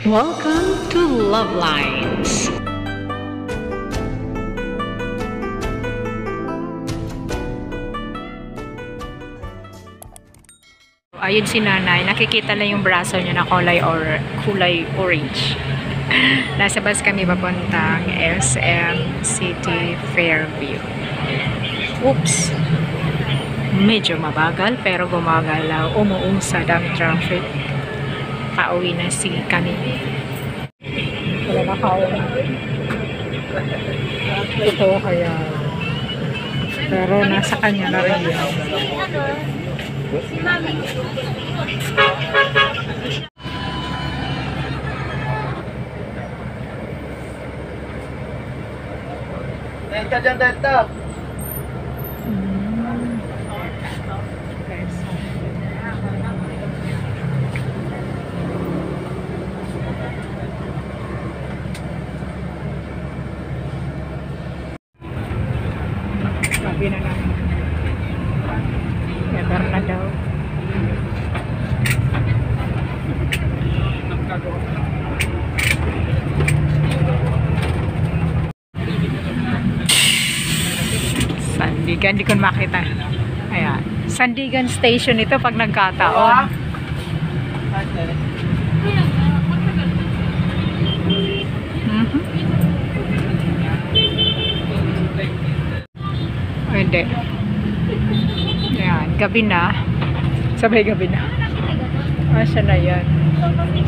Welcome to Love Lines. Ayun si nanay, nakikita lang yung braso niya na kulay orange. Nasa bus kami papuntang SM City Fairview. Oops! Medyo mabagal pero gumagalaw, umuusad ang traffic. Pauwi na kami. Wala na kauwi. Ito kaya. Pero nasa kanya na rin yan. Si Mami. Delta dyan, Delta. Sabi na namin. Never na daw. Sandigan, di ko makita. Ayan. Sandigan Station ito pag nagkataon. Hindi. Ayan, gabi na. Sabay gabi na. Saan na yan?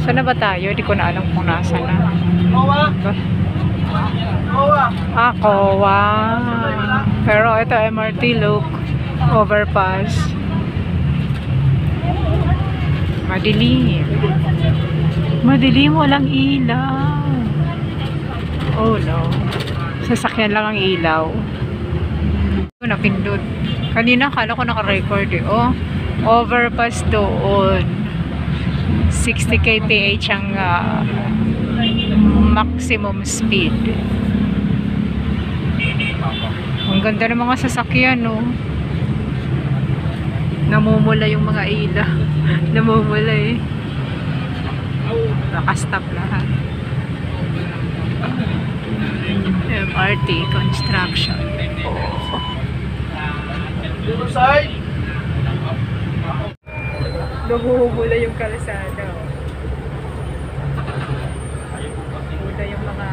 Saan na ba tayo? Hindi ko na alam kung nasa na. Kowa. Pero ito MRT look. Overpass. Madilim. Madilim, walang ilaw. Oh no. Sasakyan lang ang ilaw. Napindot. Kanina akala ko naka-record eh. Oh, overpass doon. 60 kph ang maximum speed. Ang ganda ng mga sasakyan, no? Namumula yung mga ilaw. Namumula eh. Nakastop lahat. MRT construction. Lumumula yung kalsada. Mula yung mga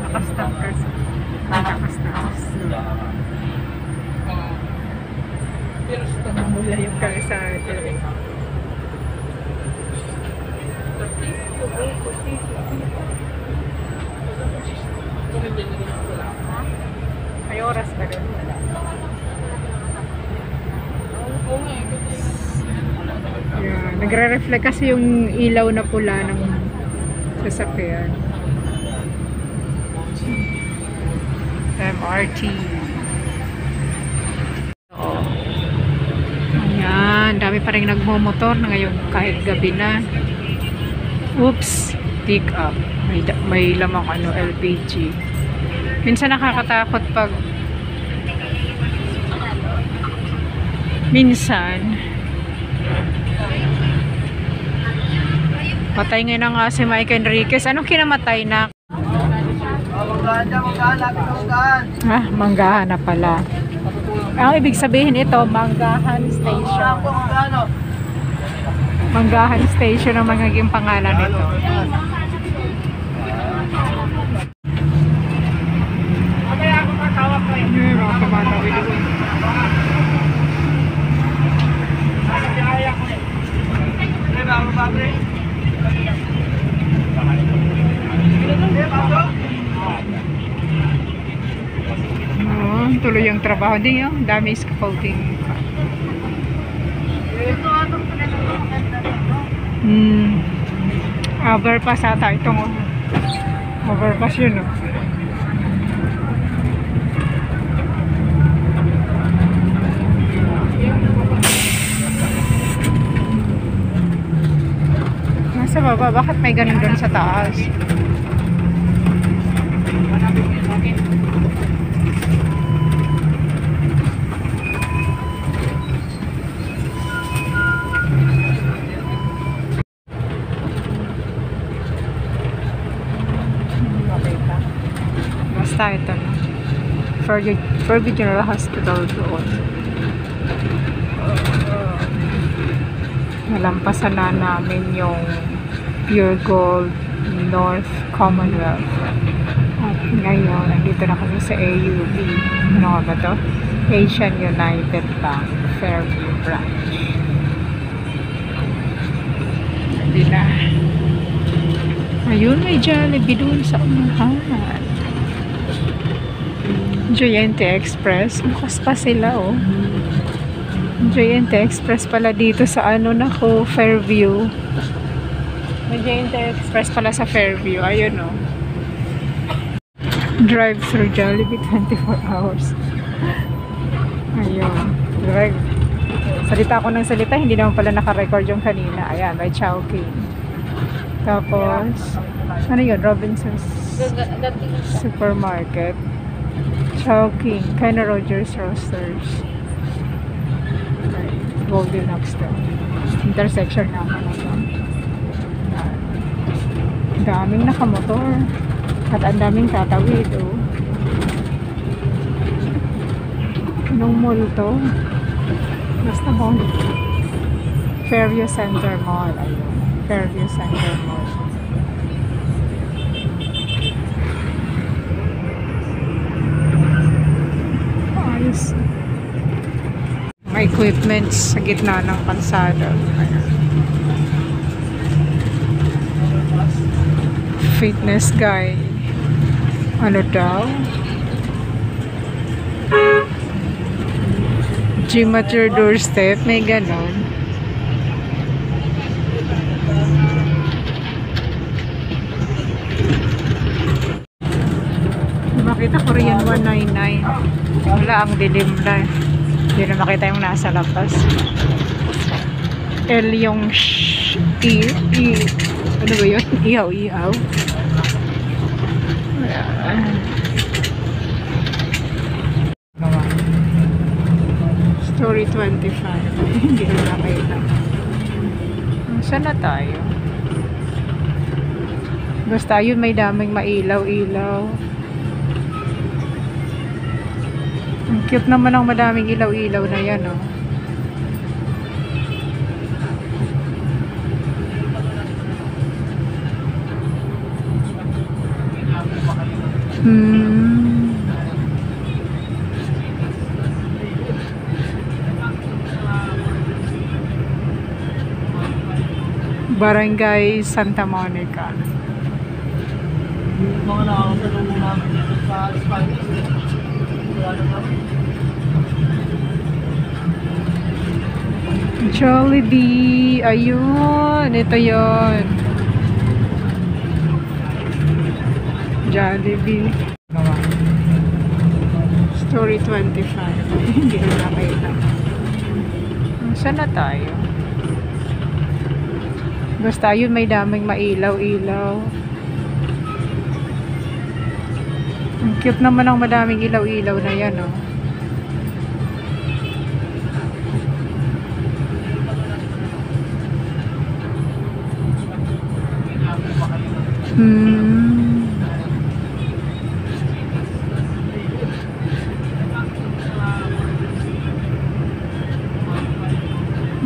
nakastop kasi. Nakastop. Lumumula yung kalsada. May oras ba doon? Yeah, nagre-reflect kasi yung ilaw na pula ng sasakyan. MRT. Oh. Ayan, dami pa rin nagmumotor na ngayon kahit gabi na. Oops, pick up. May lamang LPG. Minsan nakakatakot pag patay ngayon na nga si Mike Enriquez. Anong kinamatay na? Manggahan na pala. Ang ibig sabihin ito, Manggahan Station. Manggahan Station ang magiging pangalan nito. Tuloy yung trabaho din yung dami scaffolding. Overpass ata itong overpass yun, no? Nasa baba, bakit may ganun doon sa taas? tayo ito na. Fairview General Hospital doon. Nalampasan na namin yung Pure Gold North Commonwealth. At ngayon, nandito na kami sa AUB. Ano nga ba to? Asian United Bank, Fairview Branch. Hindi na. Ayun, may Jollibee doon sa unahan. Joyente Express. Bukas pa sila, oh. Joyente Express pala dito sa ano na ko, Fairview. May Joyente Express pala sa Fairview. Ayun, oh. Drive-thru Jollibee 24 hours. Ayun. Drive. Salita ako ng salita. Hindi naman pala naka-record yung kanina. Ayan, may Chowking. Tapos, ano yun? Robinson's Supermarket. Chowking. Kenny Rogers Roasters. Okay. Goldilocks daw. Intersection naman ito. Daming nakamotor. At ang daming tatawid, oh. Anong mall to? Basta mall. Fairview Center Mall. Ayun. Fairview Center Mall. Ayos. Mga equipments sa gitna ng kalsada. Ayan. Fitness guy. Ano daw? Gym at your doorstep. May ganon. Makita Korean 199. Wala, ang dilim na. Hindi na makita yung nasa labas. L yung ano ba yun? Ihaw. Story 25. Hindi na nakita. Saan na tayo? Basta yun, may daming mailaw-ilaw. Ang cute naman ang madaming ilaw-ilaw na yan, oh. Barangay Santa Monica. Yung mga nakakasalungo namin dito sa Spanish. Wala naman. Jollibee. Ayun. Ito yun. Jollibee. Story 25. Hindi na nakita. Saan na tayo? Basta yun, may daming mailaw-ilaw. Ang cute naman ang madaming ilaw-ilaw na yan, oh.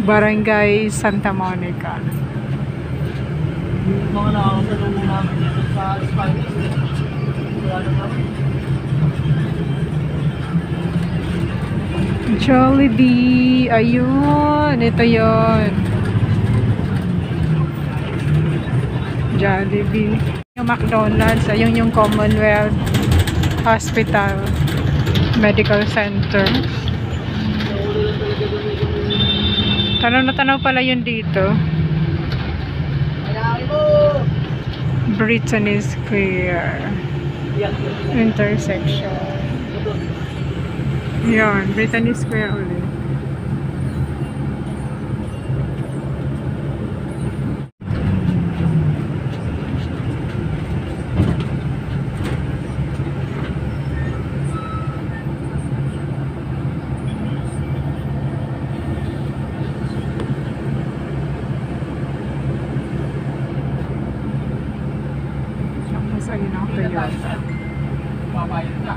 Barangay Santa Monica. Yung mga nakakasalungo namin dito sa Spanish. Wala naman. Jollibee. Ayun. Ito yun. Jollibee. Yung McDonald's. Ayun yung Commonwealth Hospital Medical Center. Tanaw na tanaw pala yun dito. Brittany Square intersection. Yan, Brittany Square ulit. Ayun ang Toyota. bayad ka.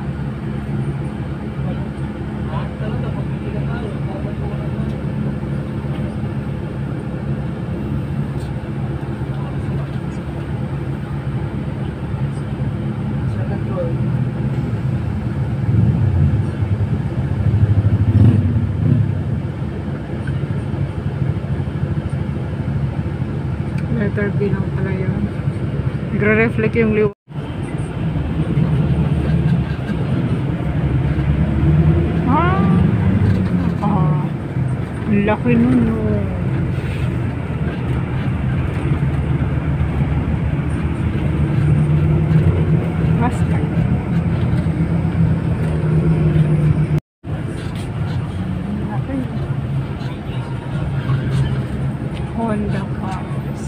Ha? Talaga, magbibigay ka tayo. Babaguhan naman. Second floor. Letter B lang pala yun. Nagre-reflect yung liwanag. Ang laki nun, no. Basta. Laki. Honda cars.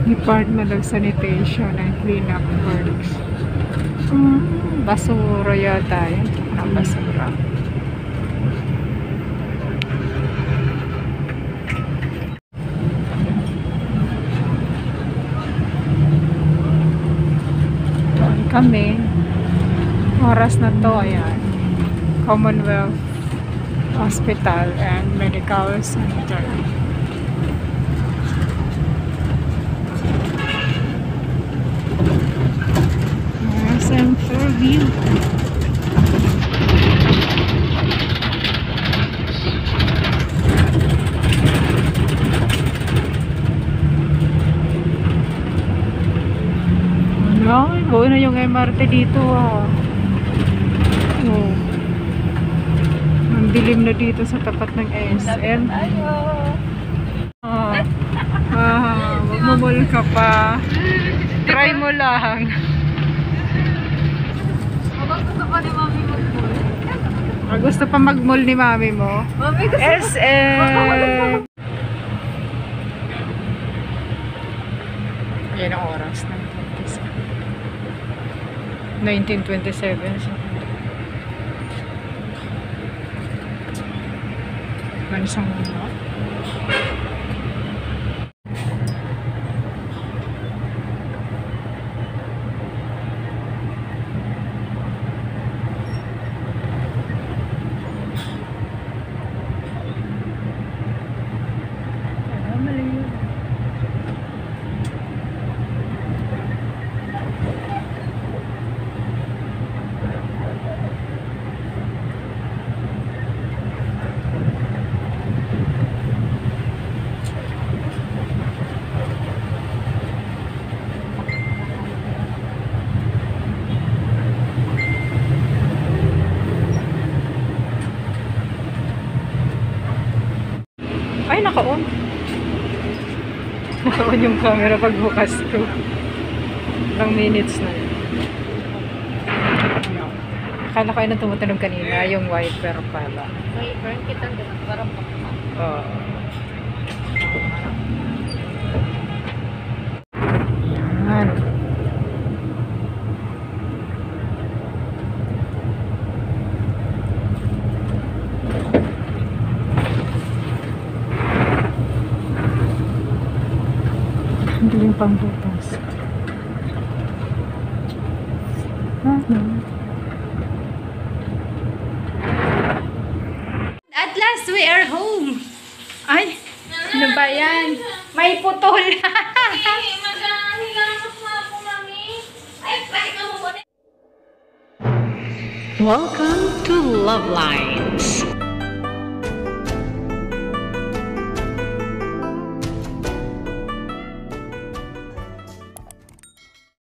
Department of Sanitation and Cleanup Works. Basura yata yun. Ang basura. Doon kami. Oras na to, ayan. Commonwealth Hospital and Medical Center. Center view. Ay, buo na yung MRT dito ah. Oh. Ang dilim na dito sa tapat ng SM. Magmumul ka pa. Try mo lang. Gusto pa mag-mall ni mami mo? Mami, SM! Ayan ang oras ng 1927. Bansang muna. Ay, naka-on. Naka-on yung camera pagbukas ko. Ilang minutes na yun. Akala ko yun tumutunog kanina, yung wiper pala. Wiper, kita doon, parang pakma. Oo. Yan. Hindi yung pangbutas. At last, we are home. Ay! Ano ba yan? May putol! Welcome to Love Lines.